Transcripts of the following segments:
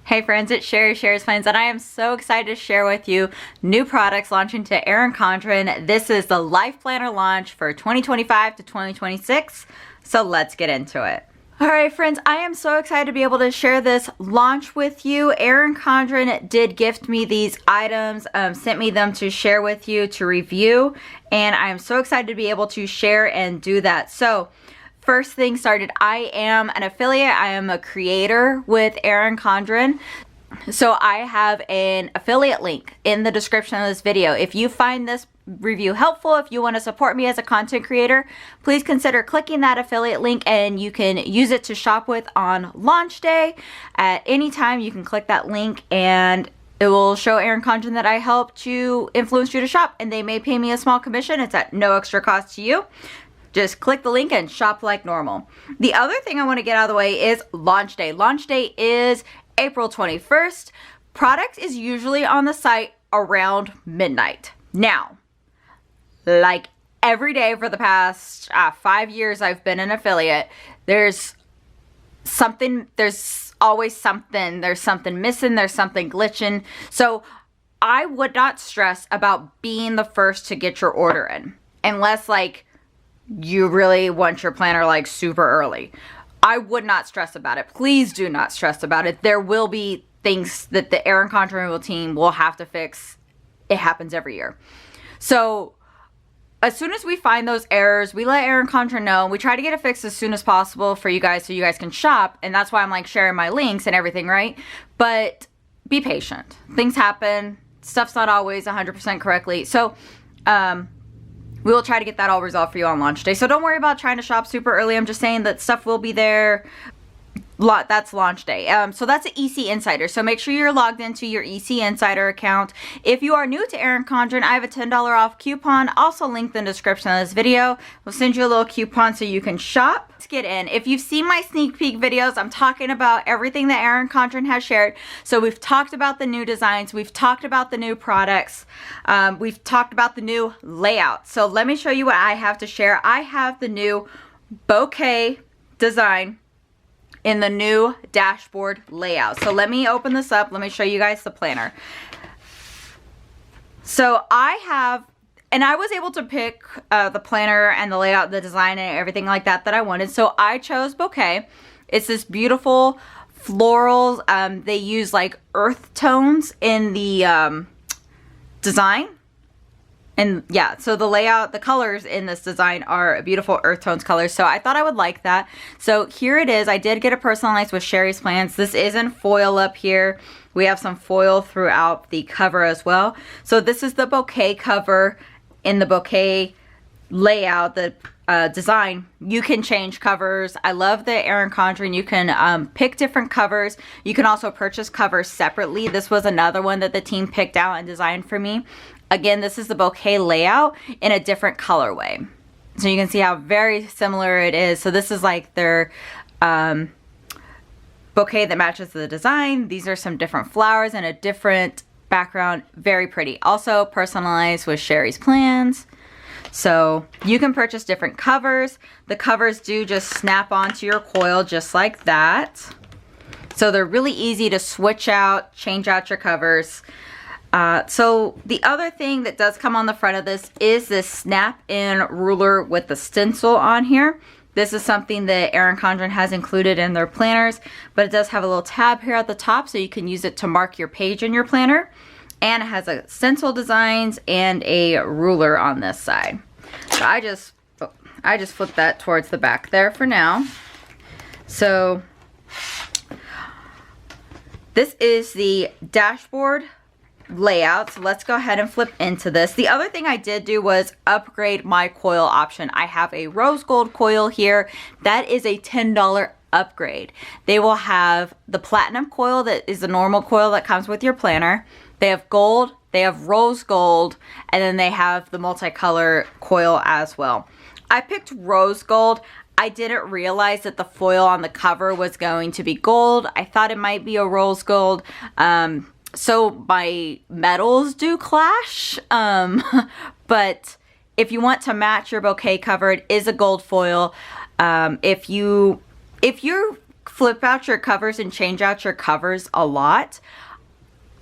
Hey friends, it's Sherry, Sherry's Plans, and I am so excited to share with you new products launching to Erin Condren. This is the LifePlanner Launch for 2025 to 2026, so let's get into it. Alright friends, I am so excited to be able to share this launch with you. Erin Condren did gift me these items, sent me them to share with you to review, and I am so excited to be able to share and do that. So, first thing started, I am an affiliate. I am a creator with Erin Condren. So I have an affiliate link in the description of this video. If you find this review helpful, if you want to support me as a content creator, please consider clicking that affiliate link and you can use it to shop with on launch day. At any time you can click that link and it will show Erin Condren that I helped to influence you to shop, and they may pay me a small commission. It's at no extra cost to you. Just click the link and shop like normal. The other thing I want to get out of the way is launch day. Launch day is April 21st. Product is usually on the site around midnight. Now, like every day for the past 5 years I've been an affiliate, there's always something. There's something missing, there's something glitching. So I would not stress about being the first to get your order in. Unless like you really want your planner like super early. I would not stress about it. Please do not stress about it. There will be things that the Erin Condren team will have to fix. It happens every year. So as soon as we find those errors, we let Erin Condren know. We try to get it fixed as soon as possible for you guys so you guys can shop. And that's why I'm like sharing my links and everything, right? But be patient. Things happen. Stuff's not always 100% correctly. So, we will try to get that all resolved for you on launch day. So don't worry about trying to shop super early. I'm just saying that stuff will be there. That's launch day. So that's an EC Insider. So make sure you're logged into your EC Insider account. If you are new to Erin Condren, I have a $10 off coupon, also linked in the description of this video. We'll send you a little coupon so you can shop. Let's get in. If you've seen my sneak peek videos, I'm talking about everything that Erin Condren has shared. So we've talked about the new designs. We've talked about the new products. We've talked about the new layout. So let me show you what I have to share. I have the new bouquet design in the new dashboard layout. So let me open this up. Let me show you guys the planner. So I was able to pick the planner and the layout, the design and everything like that I wanted. So I chose Bouquet. It's this beautiful florals. They use like earth tones in the design. And yeah, so the layout, the colors in this design are beautiful earth tones colors. So I thought I would like that. So here it is. I did get it personalized with Sherry's Plans. This is in foil up here. We have some foil throughout the cover as well. So this is the bouquet cover in the bouquet layout, the design. You can change covers. I love the Erin Condren. You can pick different covers. You can also purchase covers separately. This was another one that the team picked out and designed for me. Again, this is the bouquet layout in a different colorway. So you can see how very similar it is. So this is like their bouquet that matches the design. These are some different flowers and a different background. Very pretty. Also personalized with Sherry's Plans. So you can purchase different covers. The covers do just snap onto your coil just like that. So they're really easy to switch out, change out your covers. So the other thing that does come on the front of this is this snap-in ruler with the stencil on here. This is something that Erin Condren has included in their planners, but it does have a little tab here at the top so you can use it to mark your page in your planner. And it has a stencil designs and a ruler on this side. So I just flipped that towards the back there for now. So this is the dashboard layout. So let's go ahead and flip into this. The other thing I did do was upgrade my coil option. I have a rose gold coil here. That is a $10 upgrade. They will have the platinum coil that is the normal coil that comes with your planner. They have gold, they have rose gold, and then they have the multicolor coil as well. I picked rose gold. I didn't realize that the foil on the cover was going to be gold. I thought it might be a rose gold. So my metals do clash, but if you want to match your bouquet cover, it is a gold foil. If you're flip out your covers and change out your covers a lot,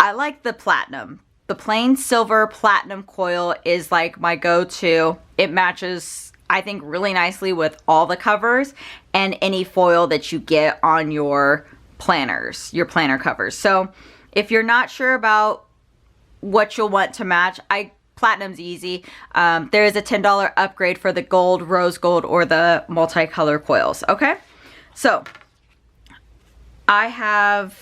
I like the platinum. The plain silver platinum coil is like my go-to. It matches, I think, really nicely with all the covers and any foil that you get on your planners, your planner covers. So if you're not sure about what you'll want to match, platinum's easy. There is a $10 upgrade for the gold, rose gold, or the multicolor coils. Okay, so I have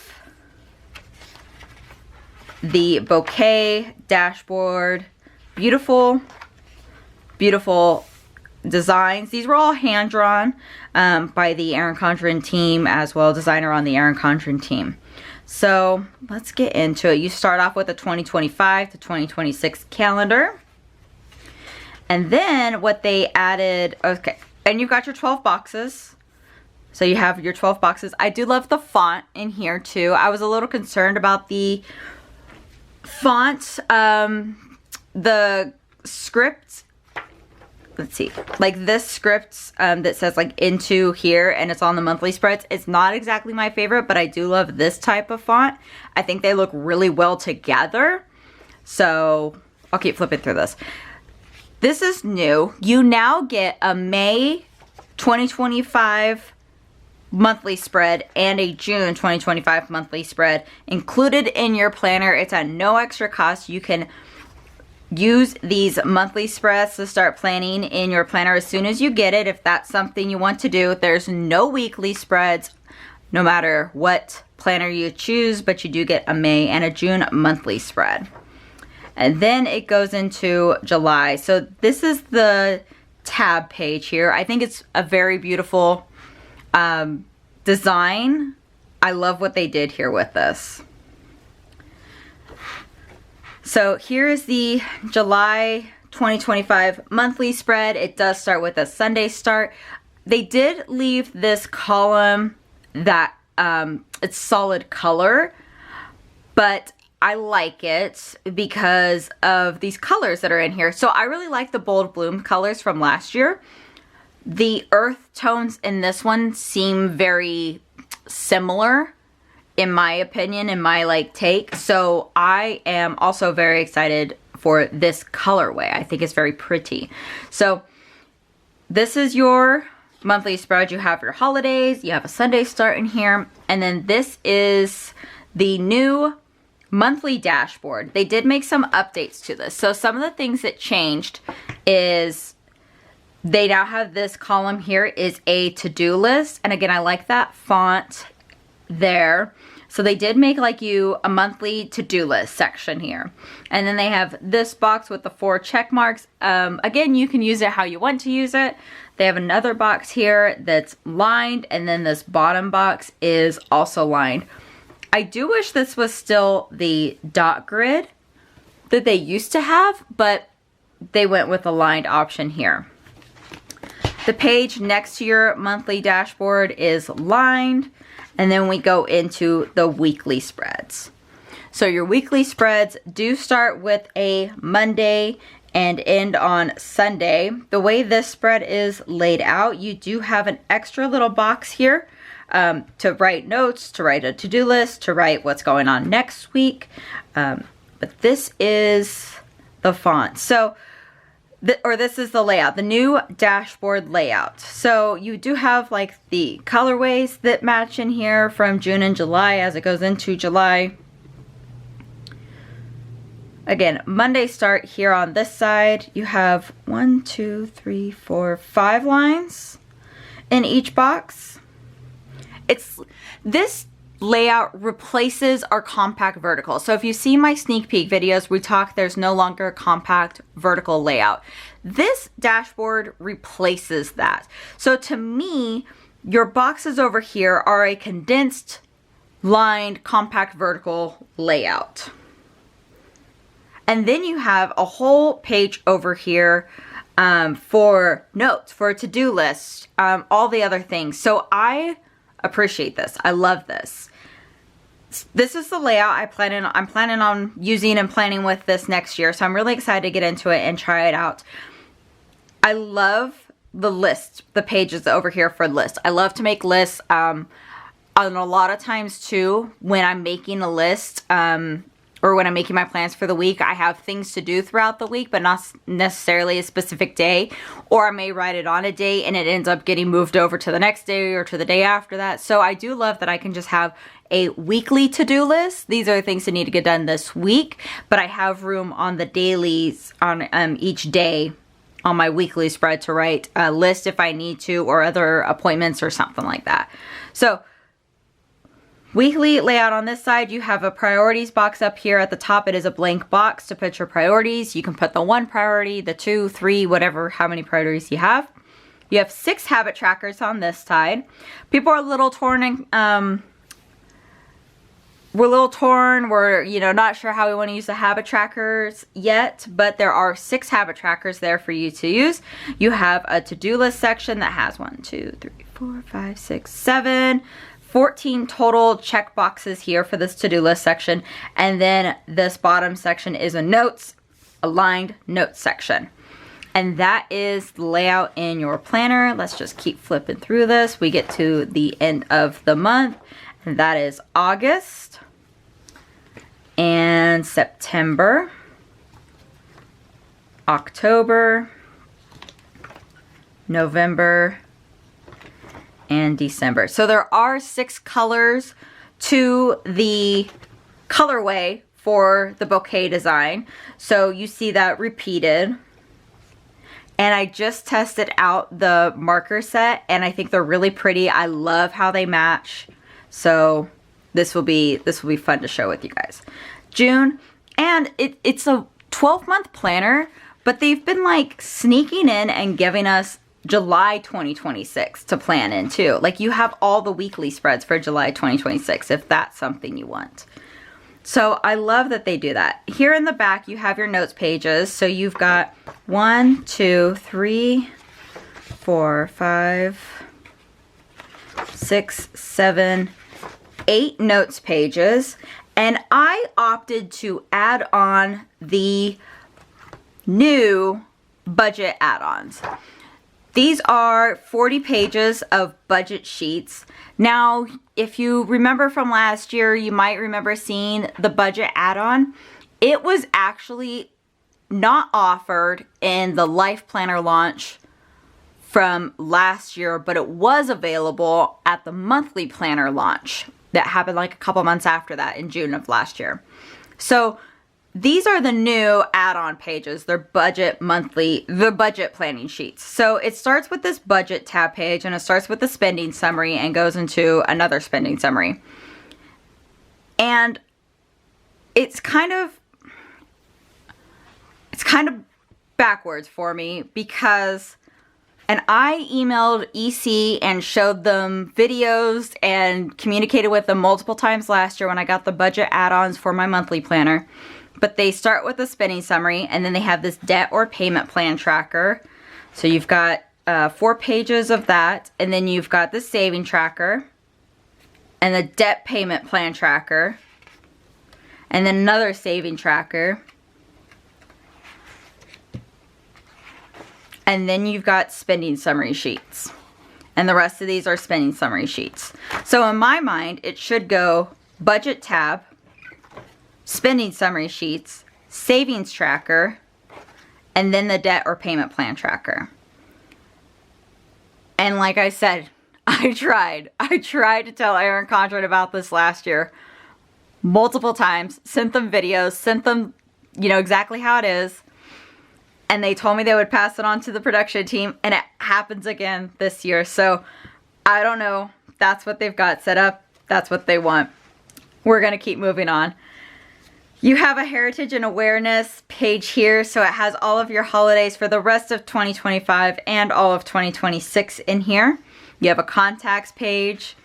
the Bouquet Dashboard. Beautiful, beautiful designs. These were all hand drawn by the Erin Condren team, as well, designer on the Erin Condren team. So let's get into it. You start off with a 2025 to 2026 calendar. And then what they added, okay, and you've got your 12 boxes. So you have your 12 boxes. I do love the font in here too. I was a little concerned about the font, the script, let's see, like this script that says like into here and it's on the monthly spreads. It's not exactly my favorite, but I do love this type of font. I think they look really well together. So I'll keep flipping through this. This is new. You now get a May 2025 monthly spread and a June 2025 monthly spread included in your planner. It's at no extra cost. You can use these monthly spreads to start planning in your planner as soon as you get it, if that's something you want to do. There's no weekly spreads, no matter what planner you choose, but you do get a May and a June monthly spread. And then it goes into July. So this is the tab page here. I think it's a very beautiful design. I love what they did here with this. So here is the July 2025 monthly spread. It does start with a Sunday start. They did leave this column that it's solid color, but I like it because of these colors that are in here. So I really like the bold bloom colors from last year. The earth tones in this one seem very similar, in my opinion, in my take. So I am also very excited for this colorway. I think it's very pretty. So this is your monthly spread. You have your holidays, you have a Sunday start in here, and then this is the new monthly dashboard. They did make some updates to this. So some of the things that changed is they now have this column here is a to-do list. And again, I like that font there. So they did make you a monthly to-do list section here. And then they have this box with the 4 check marks. Again, you can use it how you want to use it. They have another box here that's lined, and then this bottom box is also lined. I do wish this was still the dot grid that they used to have, but they went with a lined option here. The page next to your monthly dashboard is lined, and then we go into the weekly spreads. So your weekly spreads do start with a Monday and end on Sunday. The way this spread is laid out, you do have an extra little box here to write notes, to write a to-do list, to write what's going on next week. But this is the font. So, this is the layout, the new dashboard layout. So you do have the colorways that match in here from June and July as it goes into July. Again, Monday start here on this side. You have 1, 2, 3, 4, 5 lines in each box. This layout replaces our compact vertical. So if you see my sneak peek videos, we talk there's no longer a compact vertical layout. This dashboard replaces that. So to me, your boxes over here are a condensed, lined, compact vertical layout. And then you have a whole page over here for notes, for a to-do list, all the other things. So I appreciate this. I love this. This is the layout I'm planning on using and planning with this next year. So I'm really excited to get into it and try it out. I love the list, the pages over here for lists. I love to make lists. And a lot of times too, when I'm making a list, or when I'm making my plans for the week, I have things to do throughout the week, but not necessarily a specific day. Or I may write it on a day and it ends up getting moved over to the next day or to the day after that. So I do love that I can just have a weekly to-do list. These are the things that need to get done this week, but I have room on the dailies on each day on my weekly spread to write a list if I need to, or other appointments or something like that. So weekly layout on this side, you have a priorities box up here at the top. It is a blank box to put your priorities. You can put the 1 priority, the 2, 3, whatever, how many priorities you have. You have 6 habit trackers on this side. People are a little torn and we're not sure how we want to use the habit trackers yet, but there are 6 habit trackers there for you to use. You have a to-do list section that has 1, 2, 3, 4, 5, 6, 7, 14 total check boxes here for this to-do list section. And then this bottom section is a aligned notes section. And that is the layout in your planner. Let's just keep flipping through this. We get to the end of the month, and that is August and September, October, November, and December. So there are 6 colors to the colorway for the bouquet design. So you see that repeated. And I just tested out the marker set and I think they're really pretty. I love how they match. So this will be fun to show with you guys. June, and it's a 12-month planner, but they've been like sneaking in and giving us July 2026 to plan in too. Like you have all the weekly spreads for July 2026 if that's something you want. So I love that they do that. Here in the back you have your notes pages. So you've got 1, 2, 3, 4, 5, 6, 7, 8 notes pages. And I opted to add on the new budget add-ons. These are 40 pages of budget sheets. Now, if you remember from last year, you might remember seeing the budget add-on. It was actually not offered in the LifePlanner launch from last year, but it was available at the monthly planner launch that happened like a couple months after that in June of last year. So these are the new add-on pages. They're the budget planning sheets. So it starts with this budget tab page and it starts with the spending summary and goes into another spending summary. And it's kind of backwards for me because, and I emailed EC and showed them videos and communicated with them multiple times last year when I got the budget add-ons for my monthly planner. But they start with a spending summary and then they have this debt or payment plan tracker. So you've got 4 pages of that, and then you've got the saving tracker and the debt payment plan tracker and then another saving tracker. And then you've got spending summary sheets. And the rest of these are spending summary sheets. So in my mind, it should go budget tab, spending summary sheets, savings tracker, and then the debt or payment plan tracker. And like I said, I tried to tell Erin Condren about this last year multiple times, sent them videos, sent them, exactly how it is. And they told me they would pass it on to the production team, and it happens again this year. So I don't know. That's what they've got set up. That's what they want. We're going to keep moving on. You have a heritage and awareness page here, so it has all of your holidays for the rest of 2025 and all of 2026 in here. You have a contacts page,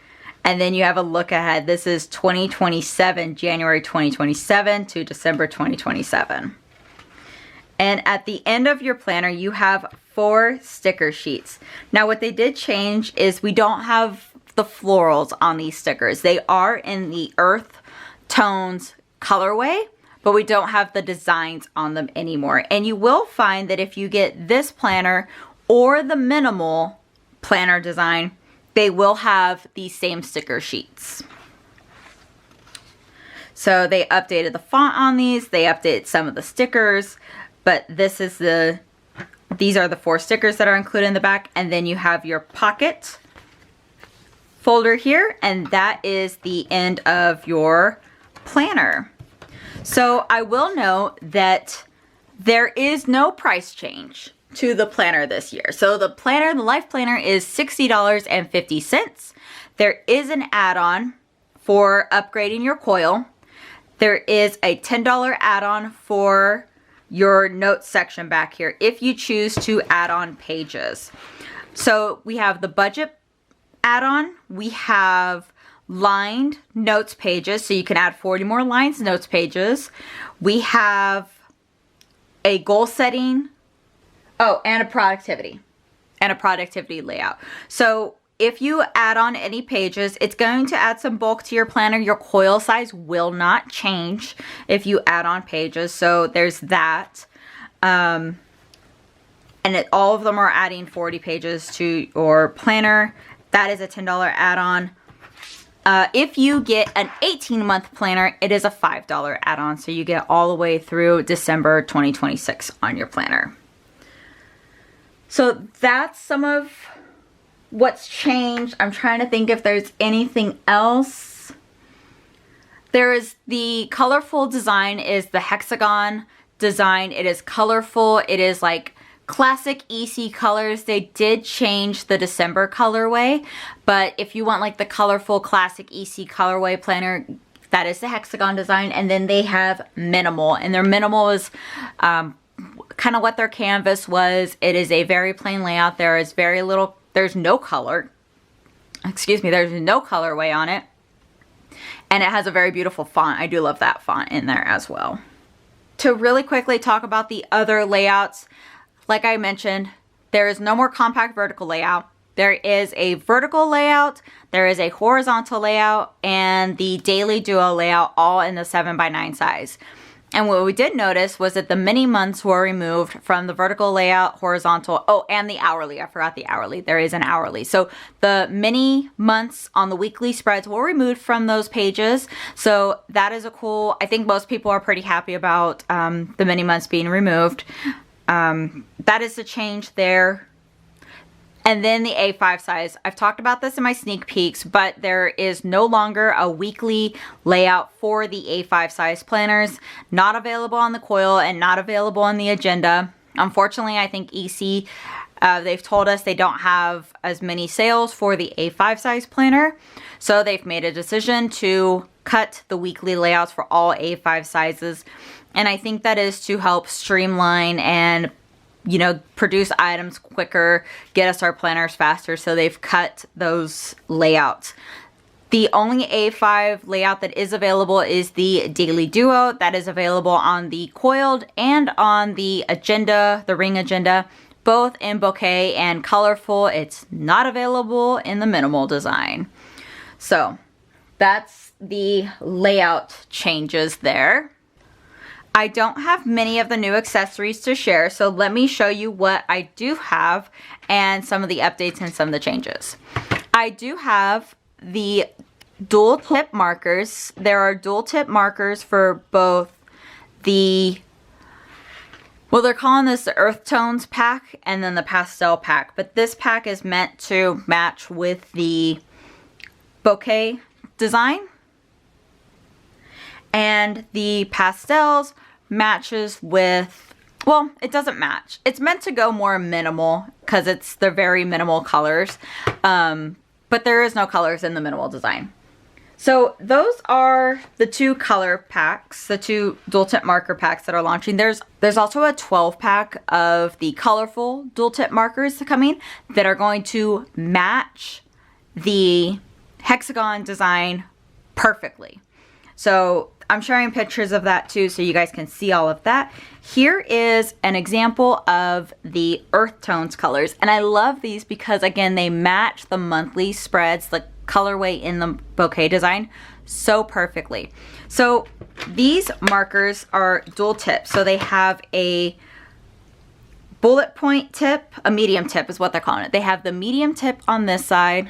and then you have a look ahead. This is 2027, January 2027 to December 2027. And at the end of your planner, you have 4 sticker sheets. Now what they did change is we don't have the florals on these stickers. They are in the earth tones colorway, but we don't have the designs on them anymore. And you will find that if you get this planner or the minimal planner design, they will have these same sticker sheets. So they updated the font on these, they updated some of the stickers, but this is these are the 4 stickers that are included in the back, and then you have your pocket folder here, and that is the end of your planner. So I will note that there is no price change to the planner this year. So the planner, the LifePlanner, is $60.50. There is an add-on for upgrading your coil. There is a $10 add-on for your notes section back here if you choose to add on pages. So we have the budget add-on. We have lined notes pages, so you can add 40 more lines notes pages. We have a goal setting, and a productivity layout. So if you add on any pages, it's going to add some bulk to your planner. Your coil size will not change if you add on pages. So there's that. And all of them are adding 40 pages to your planner. That is a $10 add-on. If you get an 18-month planner, it is a $5 add-on. So you get all the way through December 2026 on your planner. So that's some of what's changed. I'm trying to think if there's anything else. There is the colorful design is the hexagon design. It is colorful. It is like classic EC colors. They did change the December colorway, but if you want like the colorful classic EC colorway planner, that is the hexagon design. And then they have minimal, and their minimal is kind of what their canvas was. It is a very plain layout. There is very little, there's no color. Excuse me, there's no colorway on it. And it has a very beautiful font. I do love that font in there as well. To really quickly talk about the other layouts, like I mentioned, there is no more compact vertical layout. There is a vertical layout, there is a horizontal layout, and the daily duo layout, all in the 7x9 size. And what we did notice was that the mini months were removed from the vertical layout, horizontal, and the hourly. I forgot the hourly. There is an hourly. So the mini months on the weekly spreads were removed from those pages. So that is a cool, I think most people are pretty happy about the mini months being removed. That is the change there. And then the A5 size. I've talked about this in my sneak peeks, but there is no longer a weekly layout for the A5 size planners. Not available on the coil and not available on the agenda. Unfortunately, I think EC, they've told us they don't have as many sales for the A5 size planner. So they've made a decision to cut the weekly layouts for all A5 sizes. And I think that is to help streamline and produce items quicker, get us our planners faster. So they've cut those layouts. The only A5 layout that is available is the Daily Duo. That is available on the coiled and on the agenda, the ring agenda, both in bouquet and colorful. It's not available in the minimal design. So that's the layout changes there. I don't have many of the new accessories to share, so let me show you what I do have and some of the updates and some of the changes. I do have the dual tip markers. There are dual tip markers for both the, well, they're calling this the Earth Tones pack and then the Pastel pack, but this pack is meant to match with the bouquet design. And the pastels matches with, well, it doesn't match. It's meant to go more minimal because they're very minimal colors. But there is no colors in the minimal design. So those are the two color packs, the two dual tip marker packs that are launching. There's also a 12 pack of the colorful dual tip markers coming that are going to match the hexagon design perfectly. So I'm sharing pictures of that too, so you guys can see all of that. Here is an example of the Earth Tones colors. And I love these because, again, they match the monthly spreads, the colorway in the bouquet design, so perfectly. So these markers are dual tip. So they have a bullet point tip, a medium tip is what they're calling it. They have the medium tip on this side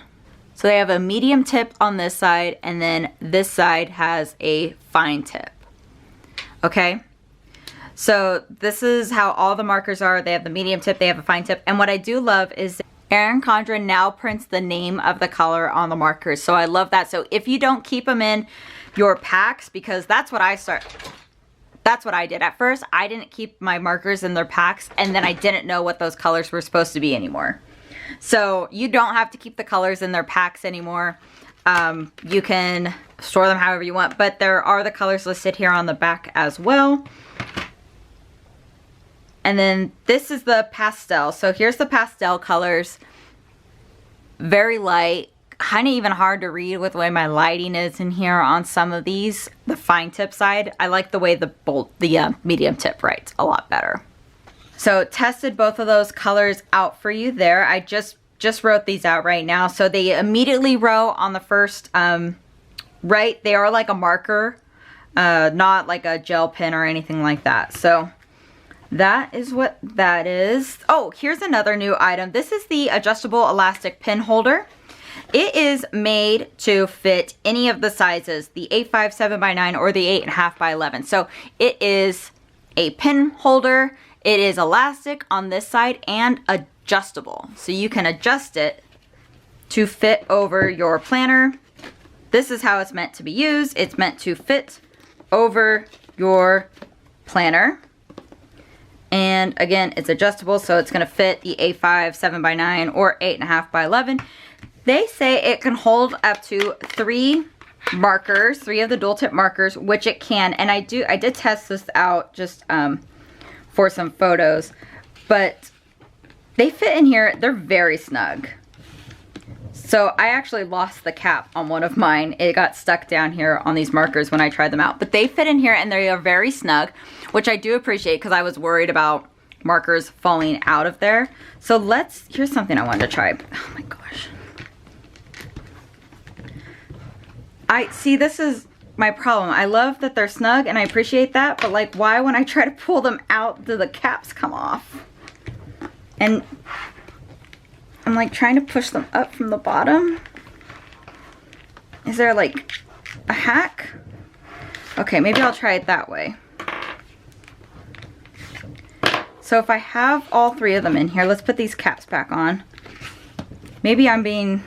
So they have a medium tip on this side, and then this side has a fine tip. Okay, so this is how all the markers are. They have the medium tip, they have a fine tip, and what I do love is Erin Condren now prints the name of the color on the markers. So I love that. So if you don't keep them in your packs, because that's what I did. At first, I didn't keep my markers in their packs, and then I didn't know what those colors were supposed to be anymore. So you don't have to keep the colors in their packs anymore. You can store them however you want, but there are the colors listed here on the back as well. And then this is the pastel. So here's the pastel colors. Very light, kind of even hard to read with the way my lighting is in here on some of these. The fine tip side, I like the way the medium tip writes a lot better. So tested both of those colors out for you there. I just wrote these out right now. So they immediately row on the first, right? They are like a marker, not like a gel pen or anything like that. So that is what that is. Oh, here's another new item. This is the adjustable elastic pin holder. It is made to fit any of the sizes, the 8.5 7x9 or the 8.5 by 11. So it is a pin holder. It is elastic on this side and adjustable. So you can adjust it to fit over your planner. This is how it's meant to be used. It's meant to fit over your planner. And again, it's adjustable, so it's going to fit the A5 7x9 or 8.5 by 11. They say it can hold up to 3 markers, 3 of the dual tip markers, which it can. And I did test this out just for some photos, but they fit in here. They're very snug. So I actually lost the cap on one of mine. It got stuck down here on these markers when I tried them out. But they fit in here and they are very snug, which I do appreciate because I was worried about markers falling out of there. So here's something I wanted to try. Oh my gosh. This is my problem. I love that they're snug and I appreciate that, but like why when I try to pull them out do the caps come off? And I'm like trying to push them up from the bottom. Is there like a hack? Okay, maybe I'll try it that way. So if I have all 3 of them in here, let's put these caps back on. Maybe I'm being...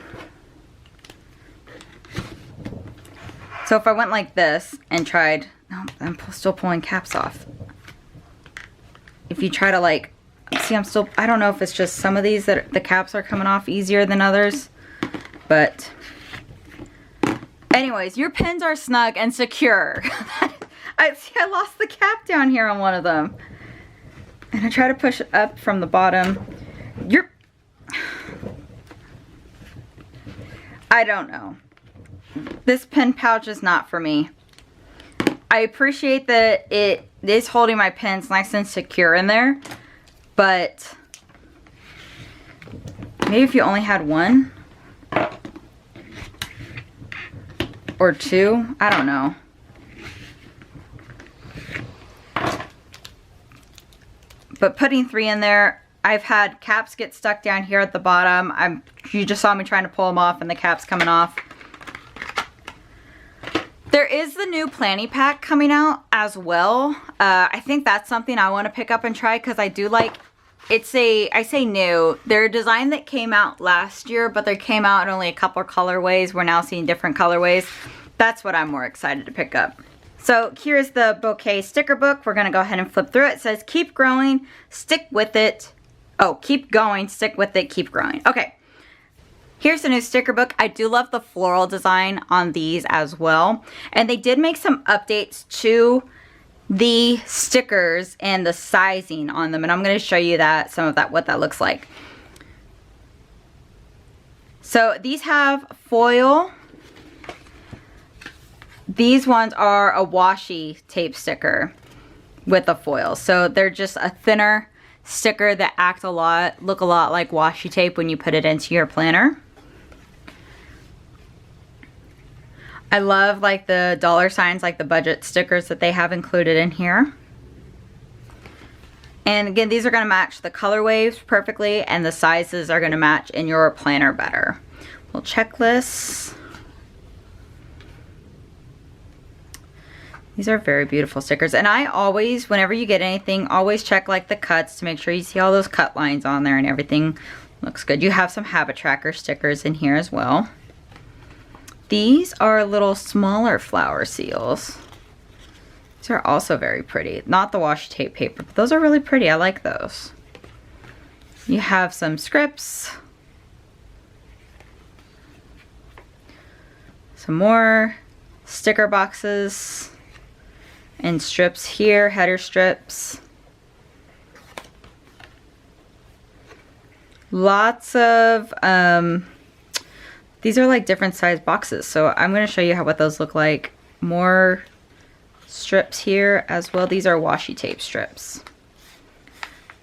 So if I went like this and tried... No, I'm still pulling caps off. If you try to like... See, I don't know if it's just some of these that the caps are coming off easier than others, but anyways, your pins are snug and secure. I lost the cap down here on one of them, and I try to push it up from the bottom. I don't know. This pin pouch is not for me. I appreciate that it is holding my pins nice and secure in there. But maybe if you only had 1 or 2, I don't know. But putting 3 in there, I've had caps get stuck down here at the bottom. You just saw me trying to pull them off and the caps coming off. There is the new planning pack coming out as well. I think that's something I want to pick up and try because I do like, I say new. They're a design that came out last year, but they came out in only a couple of colorways. We're now seeing different colorways. That's what I'm more excited to pick up. So here's the Bouquet sticker book. We're going to go ahead and flip through it. It says, keep growing, stick with it. Oh, keep going, stick with it, keep growing. Okay. Here's the new sticker book. I do love the floral design on these as well. And they did make some updates to the stickers and the sizing on them. And I'm going to show you what that looks like. So these have foil. These ones are a washi tape sticker with a foil. So they're just a thinner sticker that look a lot like washi tape when you put it into your planner. I love like the dollar signs, like the budget stickers that they have included in here. And again, these are going to match the color waves perfectly, and the sizes are going to match in your planner better, little checklists. These are very beautiful stickers. And I always, whenever you get anything, always check like the cuts to make sure you see all those cut lines on there and everything looks good. You have some habit tracker stickers in here as well. These are little smaller flower seals. These are also very pretty. Not the washi tape paper, but those are really pretty. I like those. You have some scripts. Some more sticker boxes and strips here, header strips. Lots of, these are like different size boxes. So I'm gonna show you what those look like. More strips here as well. These are washi tape strips.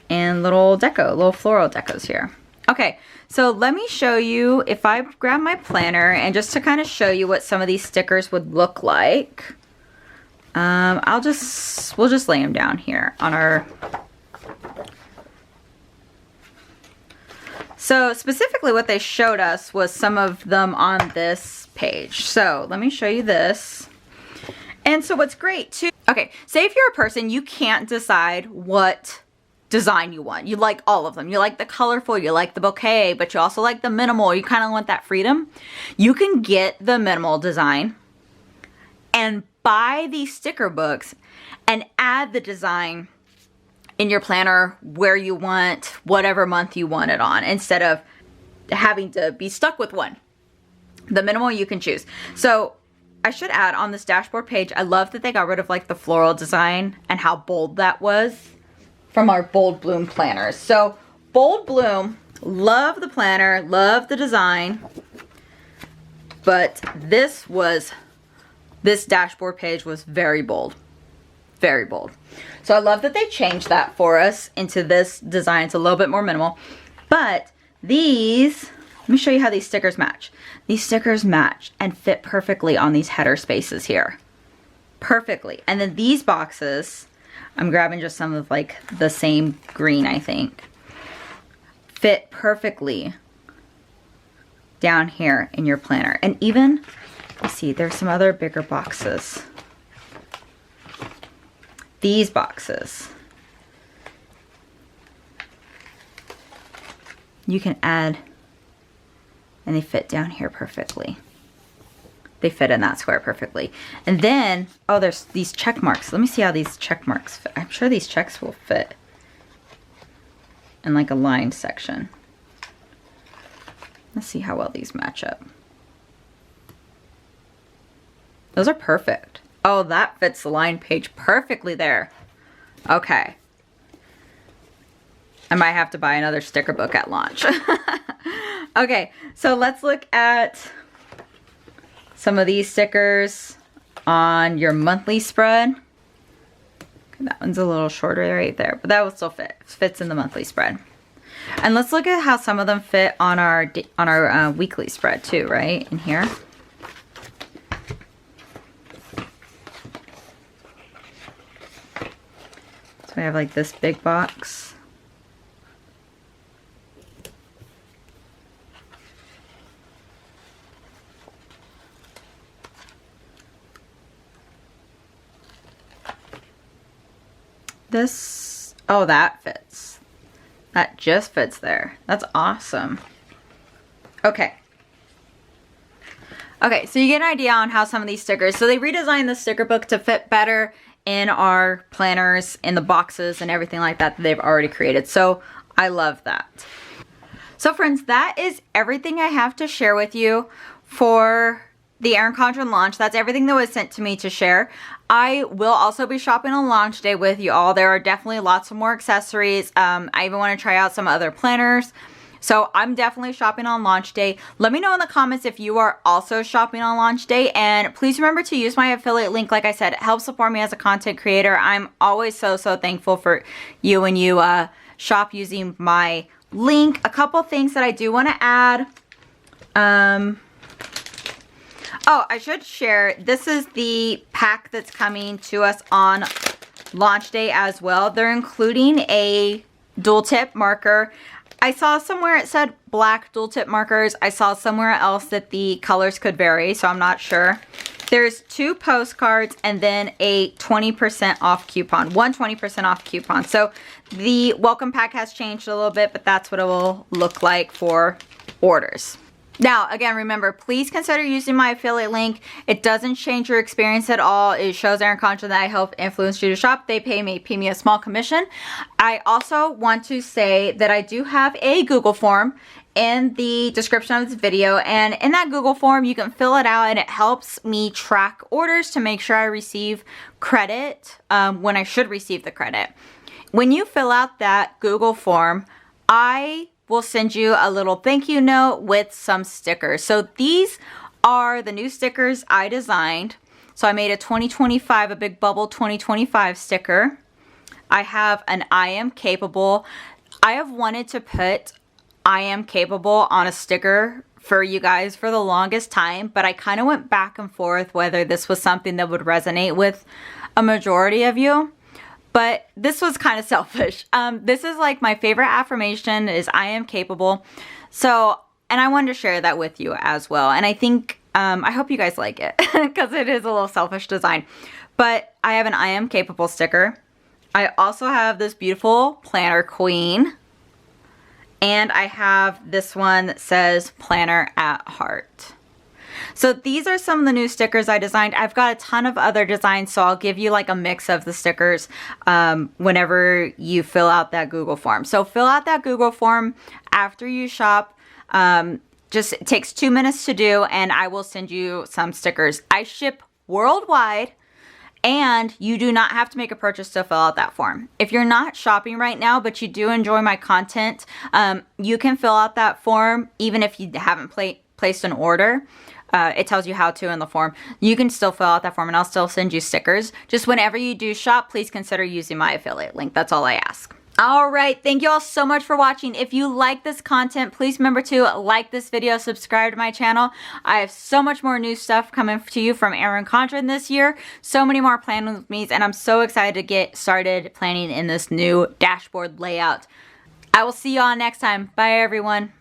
And little floral decos here. Okay, so let me show you, if I grab my planner and just to kind of show you what some of these stickers would look like. We'll just lay them down here on our. So specifically what they showed us was some of them on this page. So let me show you this. And so what's great too, okay, say if you're a person, you can't decide what design you want. You like all of them. You like the colorful, you like the bouquet, but you also like the minimal. You kind of want that freedom. You can get the minimal design and buy these sticker books and add the design in your planner where you want, whatever month you want it on, instead of having to be stuck with one. The minimal you can choose. So I should add on this dashboard page, I love that they got rid of like the floral design and how bold that was from our Bold Bloom planners. So Bold Bloom, love the planner, love the design, but this dashboard page was very bold. Very bold. So I love that they changed that for us into this design. It's a little bit more minimal. But these, let me show you how these stickers match. These stickers match and fit perfectly on these header spaces here. Perfectly. And then these boxes, I'm grabbing just some of like the same green, I think, fit perfectly down here in your planner. And even, let's see, there's some other bigger boxes. These boxes, you can add, and they fit down here perfectly. They fit in that square perfectly. And then, oh, there's these check marks. Let me see how these check marks fit. I'm sure these checks will fit in like a lined section. Let's see how well these match up. Those are perfect. Oh, that fits the line page perfectly there. Okay. I might have to buy another sticker book at launch. Okay, so let's look at some of these stickers on your monthly spread. That one's a little shorter right there, but that will still fit. It fits in the monthly spread. And let's look at how some of them fit on our weekly spread too, right? In here. So we have like this big box. This, oh, that fits. That just fits there. That's awesome. Okay. Okay, so you get an idea on how some of these stickers, so they redesigned the sticker book to fit better in our planners, in the boxes and everything like that they've already created. So I love that. So friends, that is everything I have to share with you for the Erin Condren launch. That's everything that was sent to me to share. I will also be shopping on launch day with you all. There are definitely lots of more accessories. I even want to try out some other planners. So I'm definitely shopping on launch day. Let me know in the comments if you are also shopping on launch day. And please remember to use my affiliate link. Like I said, it helps support me as a content creator. I'm always so thankful for you when you shop using my link. A couple things that I do want to add. Oh, I should share, this is the pack that's coming to us on launch day as well. They're including a dual tip marker. I saw somewhere it said black dual tip markers. I saw somewhere else that the colors could vary, so I'm not sure. There's 2 postcards and then a 20% off coupon, one 20% off coupon. So the welcome pack has changed a little bit, but that's what it will look like for orders. Now, again, remember, please consider using my affiliate link. It doesn't change your experience at all. It shows Erin Condren that I help influence you to shop. They pay me a small commission. I also want to say that I do have a Google form in the description of this video, and in that Google form you can fill it out and it helps me track orders to make sure I receive credit when I should receive the credit. When you fill out that Google form, I will send you a little thank you note with some stickers. So these are the new stickers I designed. So I made a 2025, a big bubble 2025 sticker. I have an I am capable. I have wanted to put I am capable on a sticker for you guys for the longest time, but I kind of went back and forth whether this was something that would resonate with a majority of you. But this was kind of selfish. This is like my favorite affirmation is I am capable. So, and I wanted to share that with you as well. And I think, I hope you guys like it because it is a little selfish design. But I have an I am capable sticker. I also have this beautiful planner queen. And I have this one that says planner at heart. So these are some of the new stickers I designed. I've got a ton of other designs, so I'll give you like a mix of the stickers whenever you fill out that Google form. So fill out that Google form after you shop. Just it takes 2 minutes to do, and I will send you some stickers. I ship worldwide, and you do not have to make a purchase to fill out that form. If you're not shopping right now, but you do enjoy my content, you can fill out that form even if you haven't placed an order. It tells you how to in the form. You can still fill out that form and I'll still send you stickers. Just whenever you do shop, please consider using my affiliate link. That's all I ask. All right, thank you all so much for watching. If you like this content, please remember to like this video, subscribe to my channel. I have so much more new stuff coming to you from Erin Condren this year. So many more planning with me, and I'm so excited to get started planning in this new dashboard layout. I will see you all next time. Bye, everyone.